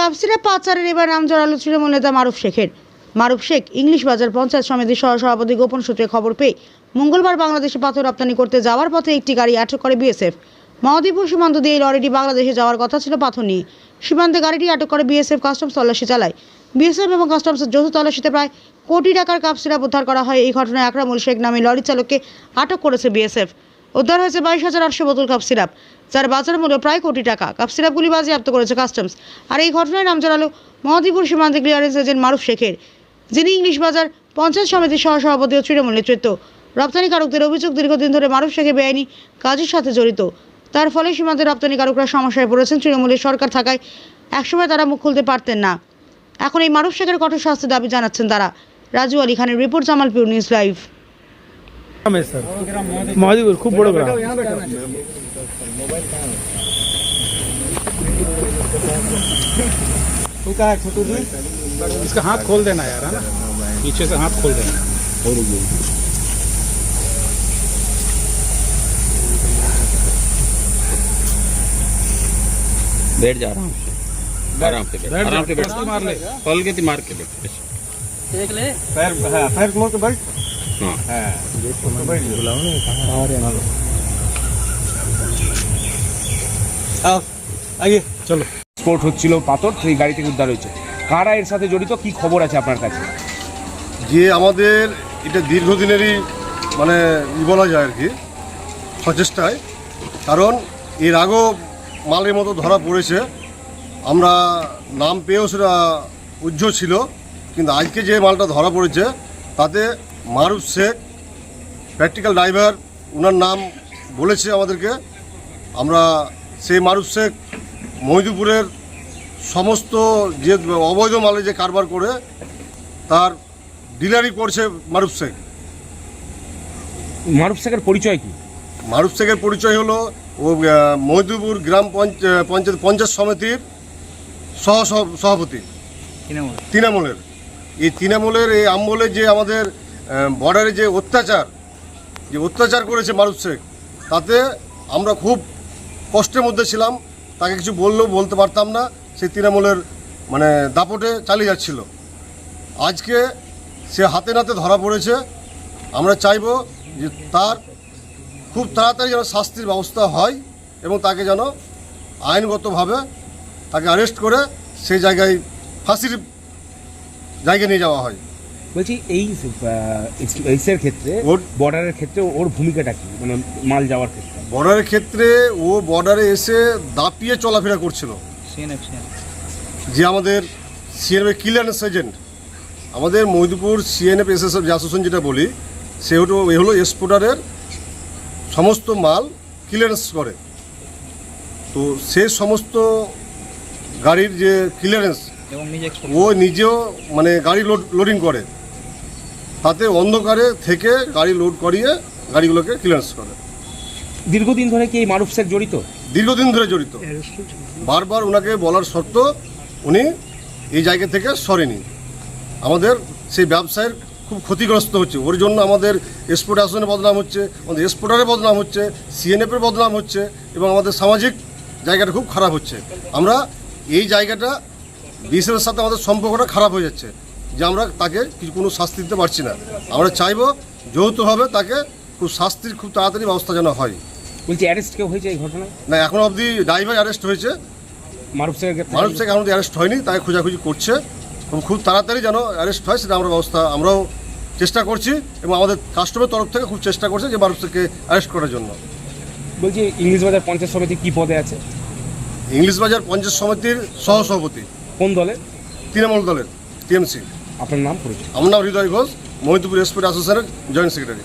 কাপসিরা পাচারের এবার নাম জড়ালো তৃণমূল নেতা মারুফ শেখের। মারুফ শেখ ইংলিশ বাজার পঞ্চায়েত সমিতির সহসভাপতি গোপন সূত্রে খবর পেয়ে মঙ্গলবার বাংলাদেশে পাথর রপ্তানি করতে যাওয়ার পথে একটি গাড়ি আটক করে বিএসএফ। মহাদীপুর সীমান্ত দিয়ে এই লরিটি বাংলাদেশে যাওয়ার কথা ছিল পাথর নিয়ে। সীমান্তে গাড়িটি আটক করে বিএসএফ কাস্টমস তল্লাশি চালায়। বিএসএফ এবং কাস্টমসের যৌথ তল্লাশিতে প্রায় কোটি টাকার কাপসিরা উদ্ধার করা হয়। এই ঘটনায় আকরামুল শেখ নামে লরি চালককে আটক করেছে বিএসএফ। উদ্ধার হয়েছে 22,800 বোতল কাপ সিরাপ, যার বাজার মূল্য প্রায় কোটি টাকা। কাপ সিরাপগুলি বাজেয়াপ্ত করেছে কাস্টমস। আর এই ঘটনায় নাম জড়ালো মহাদীপুর সীমান্তে ক্লিয়ারেন্স এজেন্ট মারুফ শেখের, যিনি ইংলিশ বাজার পঞ্চায়েত সমিতির সহসভাপতি ও তৃণমূল নেতৃত্ব। রপ্তানিকারকদের অভিযোগ, দীর্ঘদিন ধরে মারুফ শেখের বেআইনি কাজের সাথে জড়িত। তার ফলে সীমান্তে রপ্তানিকারকরা সমস্যায় পড়েছেন। তৃণমূলের সরকার থাকায় একসময় তারা মুখ খুলতে পারতেন না। এখন এই মারুফ শেখের কঠোর শাস্তির দাবি জানাচ্ছেন তারা। রাজু আলী খানের report, Jamalpur news live. Sir Mahadipur खूब बड़ा ग्राम। छोटू जी, इसका हाथ खोल देना यार, है ना, पीछे से हाथ खोल देना। बैठ जा आराम से, आराम से बैठ, मार ले, खोल के मार के बैठ, देख ले पैर, हाँ पैर मोड़ के बैठ। हाँ आइए चलो। স্পোর্ট হচ্ছিল পাথর, সেই গাড়ি থেকে উদ্ধার হয়েছে। কারা এর সাথে জড়িত, কি খবর আছে আপনার কাছে? যে আমাদের এটা দীর্ঘদিনেরই মানে বলা যায় আর কি সচেষ্টায়, কারণ এর আগেও মালের মতো ধরা পড়েছে। আমরা নাম পেয়েও সেটা উজ্জ্বল ছিল, কিন্তু আজকে যে মালটা ধরা পড়েছে তাতে মারুফ শেখ প্র্যাকটিক্যাল ড্রাইভার, ওনার নাম বলেছে আমাদেরকে। আমরা সেই মারুফ শেখ মহিদুপুরের সমস্ত যে অবৈধ মালে যে কারবার করে তার ডিলারি করছে মারুফ শেখ। মারুফ শেখের পরিচয় কি? মারুফ শেখের পরিচয় হলো ও মহিদুপুর গ্রাম পঞ্চায়েত সমিতির সভাপতি তৃণমূলের। এই তৃণমূলের এই আমলে যে আমাদের বর্ডারে যে অত্যাচার করেছে মারুফ শেখ, তাতে আমরা খুব কষ্টের মধ্যে ছিলাম। তাকে কিছু বললেও বলতে পারতাম না, সেই তৃণমূলের মানে দাপটে চালিয়ে যাচ্ছিল। আজকে সে হাতে নাতে ধরা পড়েছে। আমরা চাইব যে তার খুব তাড়াতাড়ি যেন শাস্তির ব্যবস্থা হয় এবং তাকে যেন আইনগতভাবে তাকে অ্যারেস্ট করে সেই জায়গায় ফাঁসির জায়গায় নিয়ে যাওয়া হয়। বলছি এইসের ক্ষেত্রে, বর্ডারের ক্ষেত্রে ওর ভূমিকাটা কি, মানে মাল যাওয়ার ক্ষেত্রে? বর্ডারের ক্ষেত্রে ও বর্ডারে এসে দাপিয়ে চলাফেরা করছিল। যে আমাদের সিএনএফ ক্লিয়ারেন্স এজেন্ট, আমাদের মহিদপুর সিএনএফ এসএসএফ যে অ্যাসোসিয়েশন যেটা বলি, সে হলো এক্সপোর্টারের সমস্ত মাল ক্লিয়ারেন্স করে। তো সে সমস্ত গাড়ির যে ক্লিয়ারেন্স ও নিজেও মানে গাড়ি লোডিং করে, তাতে অন্ধকারে থেকে গাড়ি লোড করিয়ে গাড়িগুলোকে ক্লিয়ারেন্স করে। দীর্ঘদিন ধরে কি এই মারুফ শেখ জড়িত? দীর্ঘদিন ধরে জড়িত। বারবার ওনাকে বলার সত্ত্বেও উনি এই জায়গা থেকে সরেনি। আমাদের সেই ব্যবসায়ের খুব ক্ষতিগ্রস্ত হচ্ছে। ওর জন্য আমাদের এক্সপোর্ট অ্যাসোসিয়েশনের বদনাম হচ্ছে, আমাদের এক্সপোর্টারের বদনাম হচ্ছে, সিএনএফের বদনাম হচ্ছে এবং আমাদের সামাজিক জায়গাটা খুব খারাপ হচ্ছে। আমরা এই জায়গাটা বিএসএফের সাথে আমাদের সম্পর্কটা খারাপ হয়ে যাচ্ছে, যে আমরা তাকে কিছু কোনো শাস্তি দিতে পারছি না। আমরা চাইব যৌথভাবে তাকে শাস্তির খুব তাড়াতাড়ি ব্যবস্থা যেন হয়। বলছি অ্যারেস্ট কেউ হয়েছে এই ঘটনায়? না, এখনও অবধি ড্রাইভার অ্যারেস্ট হয়েছে, মারুফ শেখ এখন অ্যারেস্ট হয়নি। তাকে খোঁজাখুঁজি করছে এবং খুব তাড়াতাড়ি যেন অ্যারেস্ট হয় সেটা আমরাও চেষ্টা করছি এবং আমাদের কাস্টমারের তরফ থেকে খুব চেষ্টা করছে যে মারুফ শেখকে অ্যারেস্ট করার জন্য। বলছি ইংলিশ বাজার পঞ্চায়েত সমিতি কী পদে আছে? ইংলিশ বাজার পঞ্চায়েত সমিতির সহসভাপতি। কোন দলে? তৃণমূল দলের, টিএমসি। আপনার নাম পরিচয়? আমার নাম হৃদয় ঘোষ, মহিদপুর এক্সপোর্ট অ্যাসোসিয়েশনের জয়েন্ট সেক্রেটারি।